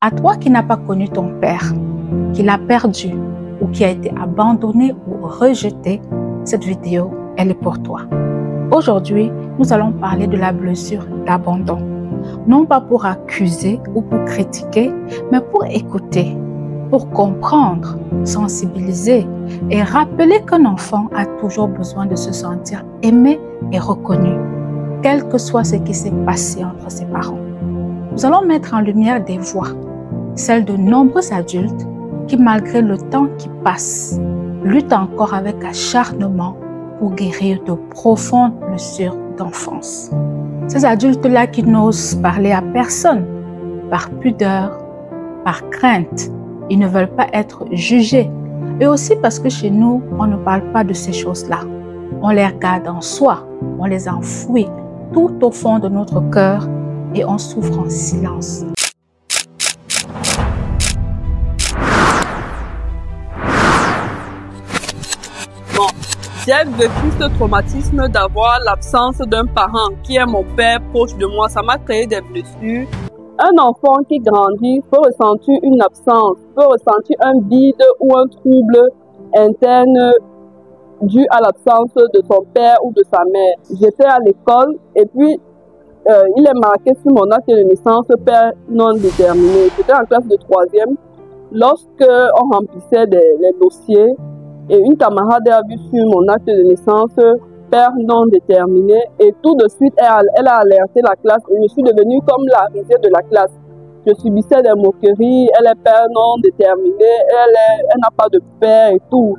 À toi qui n'as pas connu ton père, qui l'a perdu ou qui a été abandonné ou rejeté, cette vidéo, elle est pour toi. Aujourd'hui, nous allons parler de la blessure d'abandon. Non pas pour accuser ou pour critiquer, mais pour écouter, pour comprendre, sensibiliser et rappeler qu'un enfant a toujours besoin de se sentir aimé et reconnu, quel que soit ce qui s'est passé entre ses parents. Nous allons mettre en lumière des voix, celles de nombreux adultes qui, malgré le temps qui passe, luttent encore avec acharnement pour guérir de profondes blessures d'enfance. Ces adultes-là qui n'osent parler à personne, par pudeur, par crainte, ils ne veulent pas être jugés. Et aussi parce que chez nous, on ne parle pas de ces choses-là. On les regarde en soi, on les enfouit tout au fond de notre cœur et on souffre en silence. Bon, j'ai vécu ce traumatisme d'avoir l'absence d'un parent qui est mon père proche de moi. Ça m'a créé des blessures. Un enfant qui grandit peut ressentir une absence, peut ressentir un vide ou un trouble interne dû à l'absence de son père ou de sa mère. J'étais à l'école et puis il est marqué sur mon acte de naissance père non déterminé. J'étais en classe de 3e lorsque on remplissait les dossiers et une camarade a vu sur mon acte de naissance père non déterminé et tout de suite elle a alerté la classe et je suis devenue comme la risée de la classe. Je subissais des moqueries, elle est père non déterminé, elle n'a pas de père et tout.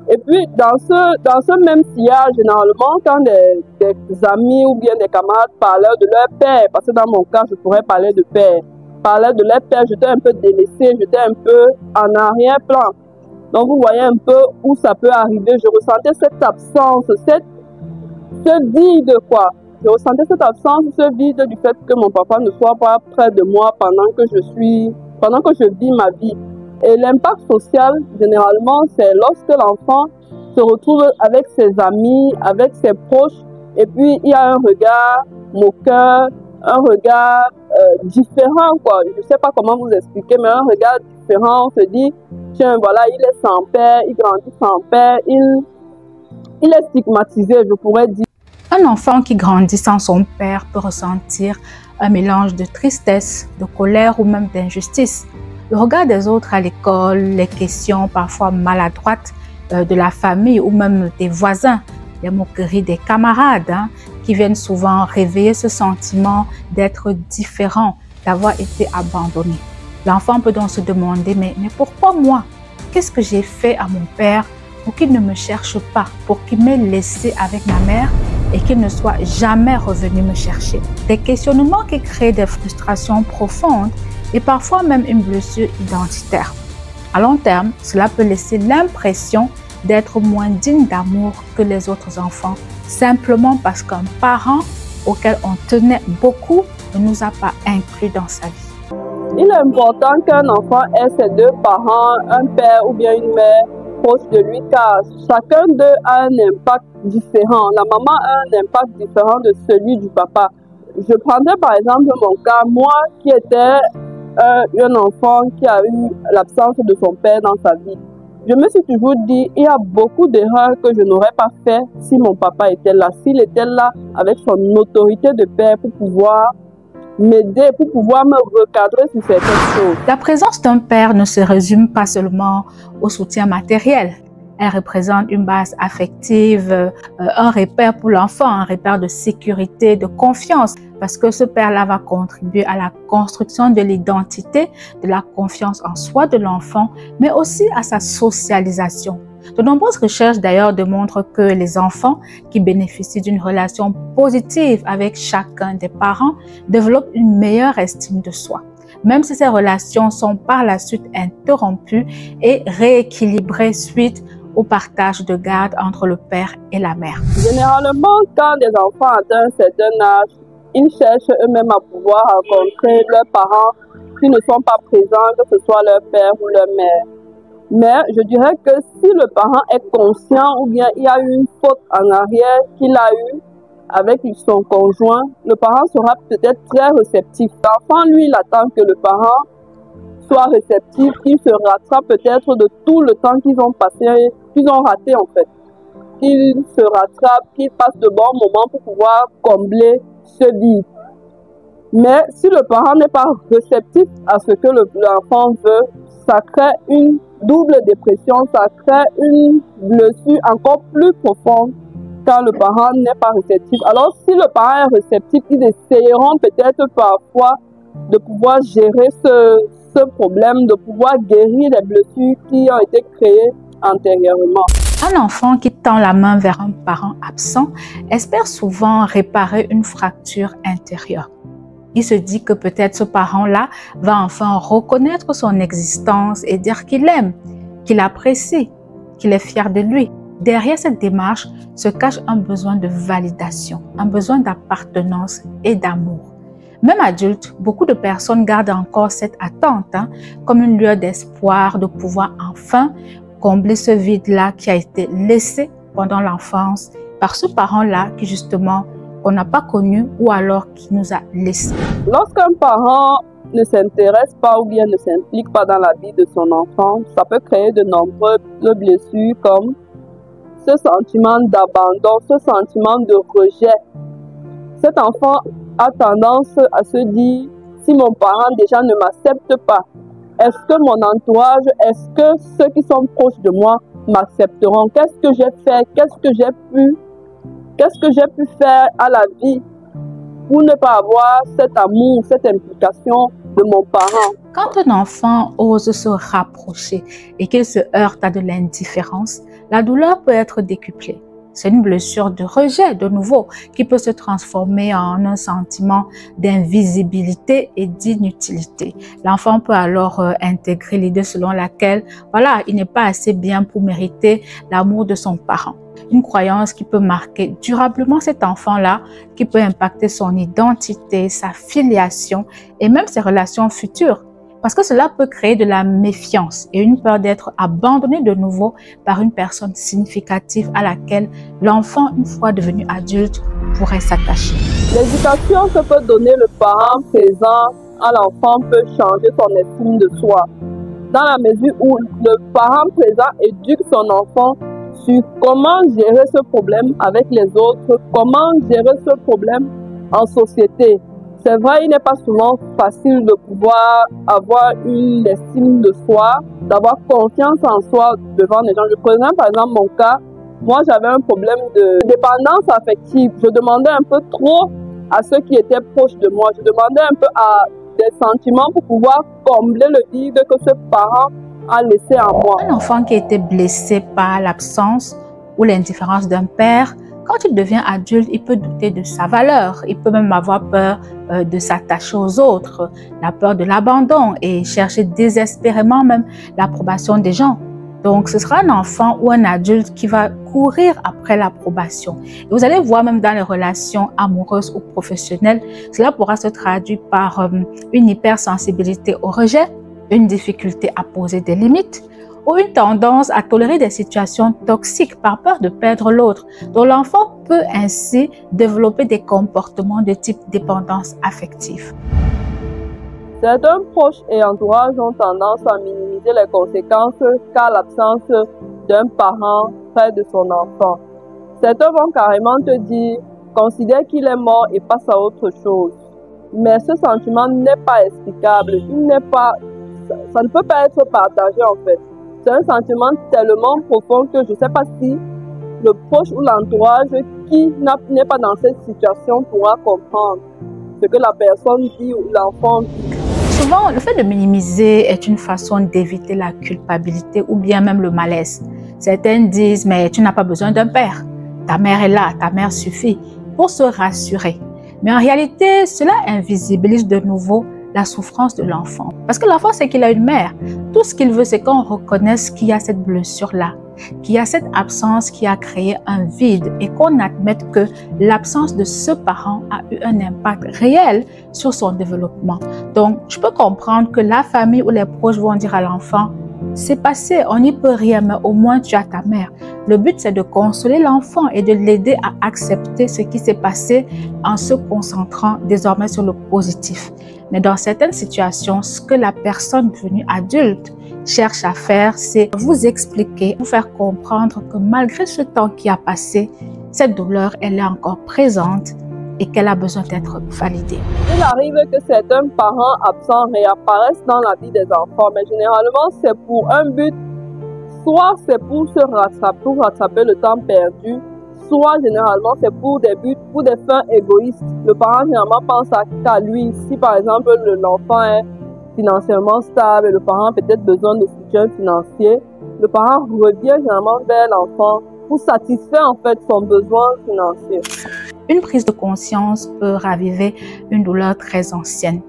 Et puis dans ce même sillage, généralement quand des amis ou bien des camarades parlaient de leur père, parce que dans mon cas je pourrais parler de père, parlaient de leur père, j'étais un peu délaissée, j'étais un peu en arrière-plan. Donc vous voyez un peu où ça peut arriver, je ressentais cette absence, ce vide quoi. Je ressentais cette absence, ce vide du fait que mon papa ne soit pas près de moi pendant que je vis ma vie. Et l'impact social, généralement, c'est lorsque l'enfant se retrouve avec ses amis, avec ses proches, et puis il y a un regard moqueur, un regard différent quoi. Je ne sais pas comment vous expliquer, mais un regard différent, on se dit, tiens voilà, il est sans père, il grandit sans père, il est stigmatisé, je pourrais dire. Un enfant qui grandit sans son père peut ressentir un mélange de tristesse, de colère ou même d'injustice. Le regard des autres à l'école, les questions parfois maladroites de la famille ou même des voisins, les moqueries des camarades qui viennent souvent réveiller ce sentiment d'être différent, d'avoir été abandonné. L'enfant peut donc se demander, mais pourquoi moi? Qu'est-ce que j'ai fait à mon père pour qu'il ne me cherche pas, pour qu'il m'ait laissé avec ma mère et qu'il ne soit jamais revenu me chercher? Des questionnements qui créent des frustrations profondes et parfois même une blessure identitaire. À long terme, cela peut laisser l'impression d'être moins digne d'amour que les autres enfants, simplement parce qu'un parent auquel on tenait beaucoup ne nous a pas inclus dans sa vie. Il est important qu'un enfant ait ses deux parents, un père ou bien une mère proche de lui, car chacun d'eux a un impact différent. La maman a un impact différent de celui du papa. Je prendrais par exemple mon cas, moi qui étais un enfant qui a eu l'absence de son père dans sa vie. Je me suis toujours dit, il y a beaucoup d'erreurs que je n'aurais pas fait si mon papa était là, s'il était là avec son autorité de père pour pouvoir m'aider, pour pouvoir me recadrer sur certaines choses. La présence d'un père ne se résume pas seulement au soutien matériel. Elle représente une base affective, un repère pour l'enfant, un repère de sécurité, de confiance, parce que ce père-là va contribuer à la construction de l'identité, de la confiance en soi de l'enfant, mais aussi à sa socialisation. De nombreuses recherches d'ailleurs démontrent que les enfants qui bénéficient d'une relation positive avec chacun des parents développent une meilleure estime de soi, même si ces relations sont par la suite interrompues et rééquilibrées suite au partage de garde entre le père et la mère. Généralement, quand des enfants atteignent un certain âge, ils cherchent eux-mêmes à pouvoir rencontrer leurs parents qui ne sont pas présents, que ce soit leur père ou leur mère. Mais je dirais que si le parent est conscient ou bien il y a eu une faute en arrière qu'il a eue avec son conjoint, le parent sera peut-être très réceptif. L'enfant, lui, il attend que le parent soient réceptifs, qu'ils se rattrapent peut-être de tout le temps qu'ils ont passé, qu'ils ont raté en fait. Qu'ils se rattrapent, qu'ils passent de bons moments pour pouvoir combler ce vide. Mais si le parent n'est pas réceptif à ce que l'enfant veut, ça crée une double dépression, ça crée une blessure encore plus profonde quand le parent n'est pas réceptif. Alors si le parent est réceptif, ils essayeront peut-être parfois de pouvoir gérer ce problème, de pouvoir guérir les blessures qui ont été créées antérieurement. Un enfant qui tend la main vers un parent absent espère souvent réparer une fracture intérieure. Il se dit que peut-être ce parent-là va enfin reconnaître son existence et dire qu'il l'aime, qu'il apprécie, qu'il est fier de lui. Derrière cette démarche se cache un besoin de validation, un besoin d'appartenance et d'amour. Même adulte, beaucoup de personnes gardent encore cette attente comme une lueur d'espoir de pouvoir enfin combler ce vide-là qui a été laissé pendant l'enfance par ce parent-là qui justement qu'on n'a pas connu ou alors qui nous a laissé. Lorsqu'un parent ne s'intéresse pas ou bien ne s'implique pas dans la vie de son enfant, ça peut créer de nombreuses blessures comme ce sentiment d'abandon, ce sentiment de rejet. Cet enfant a tendance à se dire, si mon parent déjà ne m'accepte pas, est-ce que mon entourage, est-ce que ceux qui sont proches de moi m'accepteront? Qu'est-ce que j'ai fait? Qu'est-ce que j'ai pu faire à la vie pour ne pas avoir cet amour, cette implication de mon parent? Quand un enfant ose se rapprocher et qu'il se heurte à de l'indifférence, la douleur peut être décuplée. C'est une blessure de rejet, de nouveau, qui peut se transformer en un sentiment d'invisibilité et d'inutilité. L'enfant peut alors intégrer l'idée selon laquelle, voilà, il n'est pas assez bien pour mériter l'amour de son parent. Une croyance qui peut marquer durablement cet enfant-là, qui peut impacter son identité, sa filiation et même ses relations futures. Parce que cela peut créer de la méfiance et une peur d'être abandonné de nouveau par une personne significative à laquelle l'enfant, une fois devenu adulte, pourrait s'attacher. L'éducation que peut donner le parent présent à l'enfant peut changer son estime de soi. Dans la mesure où le parent présent éduque son enfant sur comment gérer ce problème avec les autres, comment gérer ce problème en société. C'est vrai, il n'est pas souvent facile de pouvoir avoir une estime de soi, d'avoir confiance en soi devant les gens. Je prenais par exemple mon cas. Moi, j'avais un problème de dépendance affective. Je demandais un peu trop à ceux qui étaient proches de moi. Je demandais un peu à des sentiments pour pouvoir combler le vide que ce parent a laissé en moi. Un enfant qui a été blessé par l'absence ou l'indifférence d'un père, quand il devient adulte, il peut douter de sa valeur. Il peut même avoir peur de s'attacher aux autres, la peur de l'abandon et chercher désespérément même l'approbation des gens. Donc, ce sera un enfant ou un adulte qui va courir après l'approbation. Et vous allez voir même dans les relations amoureuses ou professionnelles, cela pourra se traduire par une hypersensibilité au rejet, une difficulté à poser des limites, ou une tendance à tolérer des situations toxiques par peur de perdre l'autre. Donc l'enfant peut ainsi développer des comportements de type dépendance affective. Certains proches et entourages ont tendance à minimiser les conséquences qu'a l'absence d'un parent près de son enfant. Certains vont carrément te dire, considère qu'il est mort et passe à autre chose. Mais ce sentiment n'est pas explicable, ça ne peut pas être partagé en fait. C'est un sentiment tellement profond que je ne sais pas si le proche ou l'entourage qui n'est pas dans cette situation pourra comprendre ce que la personne dit ou l'enfant dit. Souvent, le fait de minimiser est une façon d'éviter la culpabilité ou bien même le malaise. Certains disent, mais tu n'as pas besoin d'un père. Ta mère est là, ta mère suffit, pour se rassurer. Mais en réalité, cela invisibilise de nouveau la souffrance de l'enfant. Parce que l'enfant sait qu'il a une mère. Tout ce qu'il veut, c'est qu'on reconnaisse qu'il y a cette blessure-là, qu'il y a cette absence qui a créé un vide et qu'on admette que l'absence de ce parent a eu un impact réel sur son développement. Donc, je peux comprendre que la famille ou les proches vont dire à l'enfant, c'est passé, on n'y peut rien, mais au moins tu as ta mère. Le but, c'est de consoler l'enfant et de l'aider à accepter ce qui s'est passé en se concentrant désormais sur le positif. Mais dans certaines situations, ce que la personne devenue adulte cherche à faire, c'est vous expliquer, vous faire comprendre que malgré ce temps qui a passé, cette douleur, elle est encore présente et qu'elle a besoin d'être validée. Il arrive que certains parents absents réapparaissent dans la vie des enfants, mais généralement c'est pour un but, soit c'est pour rattraper le temps perdu, soit généralement c'est pour des buts, pour des fins égoïstes. Le parent généralement pense qu'à lui. Si par exemple l'enfant est financièrement stable et le parent a peut-être besoin de soutien financier, le parent revient généralement vers l'enfant pour satisfaire en fait son besoin financier. Une prise de conscience peut raviver une douleur très ancienne.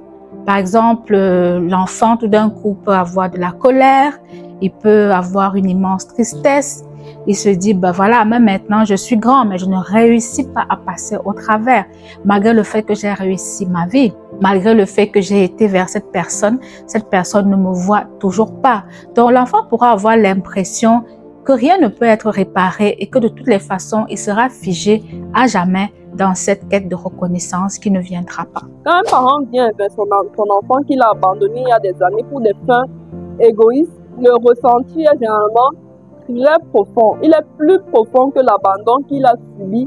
Par exemple, l'enfant tout d'un coup peut avoir de la colère, il peut avoir une immense tristesse. Il se dit, ben voilà, même maintenant je suis grand, mais je ne réussis pas à passer au travers. Malgré le fait que j'ai réussi ma vie, malgré le fait que j'ai été vers cette personne ne me voit toujours pas. Donc l'enfant pourra avoir l'impression que rien ne peut être réparé et que de toutes les façons, il sera figé à jamais dans cette quête de reconnaissance qui ne viendra pas. Quand un parent vient vers son enfant qu'il a abandonné il y a des années pour des fins égoïstes, le ressenti est généralement très profond. Il est plus profond que l'abandon qu'il a subi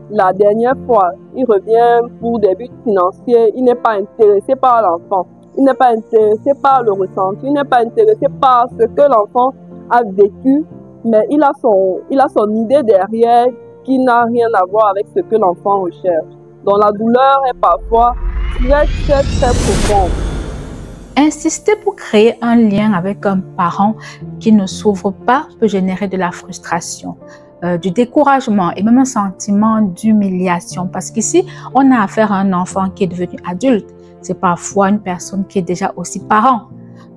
la dernière fois. Il revient pour des buts financiers. Il n'est pas intéressé par l'enfant. Il n'est pas intéressé par le ressenti. Il n'est pas intéressé par ce que l'enfant a vécu. Mais il a son idée derrière qui n'a rien à voir avec ce que l'enfant recherche. Donc la douleur est parfois très profonde. Insister pour créer un lien avec un parent qui ne s'ouvre pas peut générer de la frustration, du découragement et même un sentiment d'humiliation. Parce qu'ici, on a affaire à un enfant qui est devenu adulte. C'est parfois une personne qui est déjà aussi parent.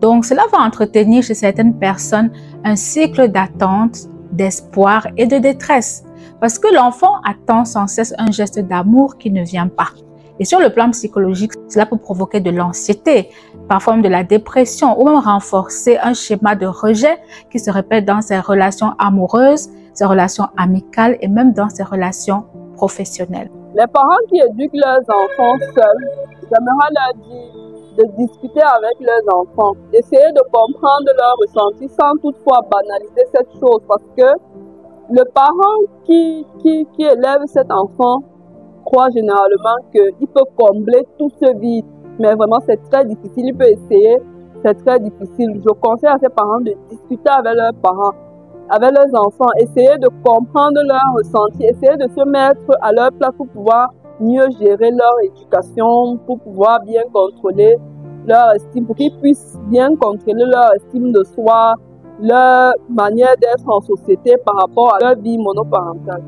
Donc, cela va entretenir chez certaines personnes un cycle d'attente, d'espoir et de détresse. Parce que l'enfant attend sans cesse un geste d'amour qui ne vient pas. Et sur le plan psychologique, cela peut provoquer de l'anxiété, parfois même de la dépression ou même renforcer un schéma de rejet qui se répète dans ses relations amoureuses, ses relations amicales et même dans ses relations professionnelles. Les parents qui éduquent leurs enfants seuls, j'aimerais leur dire de discuter avec leurs enfants, essayer de comprendre leurs ressentis sans toutefois banaliser cette chose parce que le parent qui élève cet enfant croit généralement qu'il peut combler tout ce vide. Mais vraiment, c'est très difficile. Il peut essayer, c'est très difficile. Je conseille à ces parents de discuter avec leurs parents, avec leurs enfants, essayer de comprendre leurs ressentis, essayer de se mettre à leur place pour pouvoir mieux gérer leur éducation, pour pouvoir bien contrôler leur estime, pour qu'ils puissent bien contrôler leur estime de soi, leur manière d'être en société par rapport à leur vie monoparentale.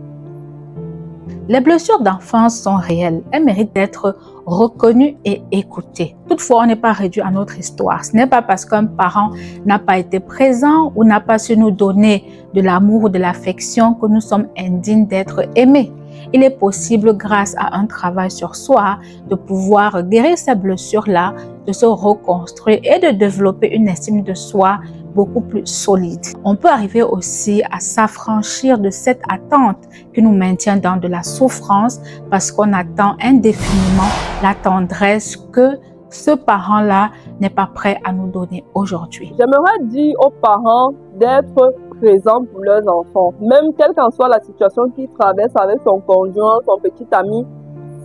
Les blessures d'enfance sont réelles. Elles méritent d'être reconnues et écoutées. Toutefois, on n'est pas réduit à notre histoire. Ce n'est pas parce qu'un parent n'a pas été présent ou n'a pas su nous donner de l'amour ou de l'affection que nous sommes indignes d'être aimés. Il est possible, grâce à un travail sur soi, de pouvoir guérir ces blessures-là, de se reconstruire et de développer une estime de soi beaucoup plus solide. On peut arriver aussi à s'affranchir de cette attente qui nous maintient dans de la souffrance parce qu'on attend indéfiniment la tendresse que ce parent-là n'est pas prêt à nous donner aujourd'hui. J'aimerais dire aux parents d'être présents pour leurs enfants, même quelle qu'en soit la situation qu'ils traversent avec son conjoint, son petit ami.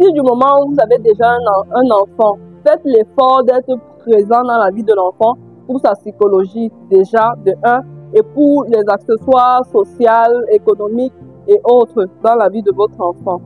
Si du moment où vous avez déjà un enfant, faites l'effort d'être présent dans la vie de l'enfant pour sa psychologie déjà de 1 et pour les accessoires sociaux, économiques et autres dans la vie de votre enfant.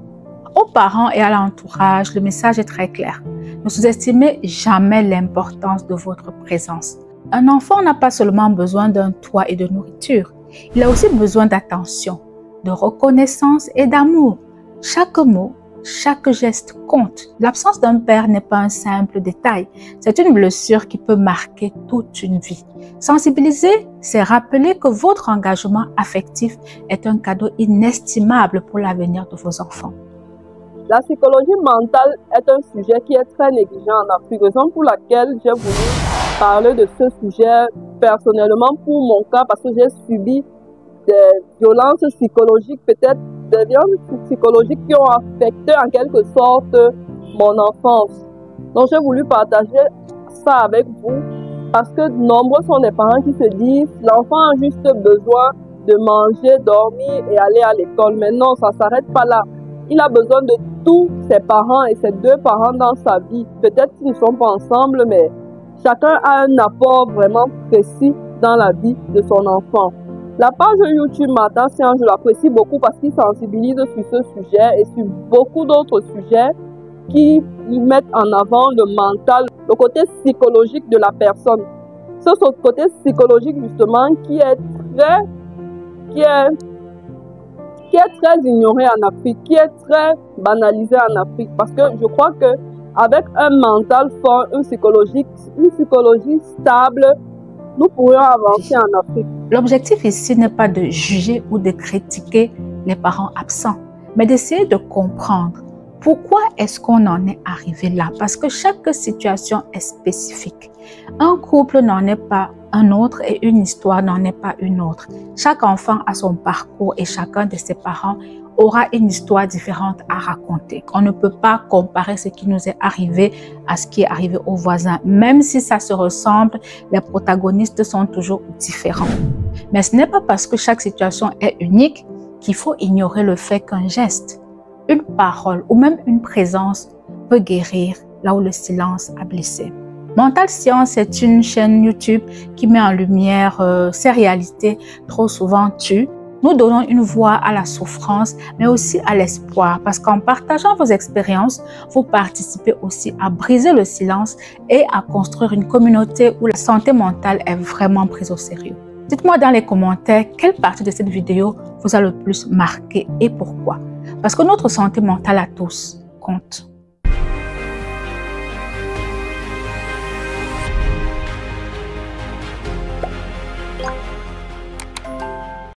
Aux parents et à l'entourage, le message est très clair. Ne sous-estimez jamais l'importance de votre présence. Un enfant n'a pas seulement besoin d'un toit et de nourriture, il a aussi besoin d'attention, de reconnaissance et d'amour. Chaque mot, chaque geste compte. L'absence d'un père n'est pas un simple détail. C'est une blessure qui peut marquer toute une vie. Sensibiliser, c'est rappeler que votre engagement affectif est un cadeau inestimable pour l'avenir de vos enfants. La psychologie mentale est un sujet qui est très négligé en Afrique, raison pour laquelle j'ai voulu parler de ce sujet personnellement pour mon cas, parce que j'ai subi des violences psychologiques, peut-être des violences psychologiques qui ont affecté en quelque sorte mon enfance. Donc, j'ai voulu partager ça avec vous parce que nombreux sont les parents qui se disent l'enfant a juste besoin de manger, dormir et aller à l'école. Mais non, ça ne s'arrête pas là. Il a besoin de tous ses parents et ses deux parents dans sa vie. Peut-être qu'ils ne sont pas ensemble, mais chacun a un apport vraiment précis dans la vie de son enfant. La page YouTube Martha Science, je l'apprécie beaucoup parce qu'il sensibilise sur ce sujet et sur beaucoup d'autres sujets qui mettent en avant le mental, le côté psychologique de la personne. C'est ce côté psychologique justement qui est très ignoré en Afrique, qui est très banalisé en Afrique. Parce que je crois que avec un mental fort, une psychologie stable, nous pourrions avancer en Afrique. L'objectif ici n'est pas de juger ou de critiquer les parents absents, mais d'essayer de comprendre pourquoi est-ce qu'on en est arrivé là. Parce que chaque situation est spécifique. Un couple n'en est pas un autre et une histoire n'en est pas une autre. Chaque enfant a son parcours et chacun de ses parents aura une histoire différente à raconter. On ne peut pas comparer ce qui nous est arrivé à ce qui est arrivé aux voisins. Même si ça se ressemble, les protagonistes sont toujours différents. Mais ce n'est pas parce que chaque situation est unique qu'il faut ignorer le fait qu'un geste, une parole ou même une présence peut guérir là où le silence a blessé. Mental Science est une chaîne YouTube qui met en lumière ces réalités trop souvent tues. Nous donnons une voix à la souffrance, mais aussi à l'espoir, parce qu'en partageant vos expériences, vous participez aussi à briser le silence et à construire une communauté où la santé mentale est vraiment prise au sérieux. Dites-moi dans les commentaires quelle partie de cette vidéo vous a le plus marqué et pourquoi. Parce que notre santé mentale à tous compte.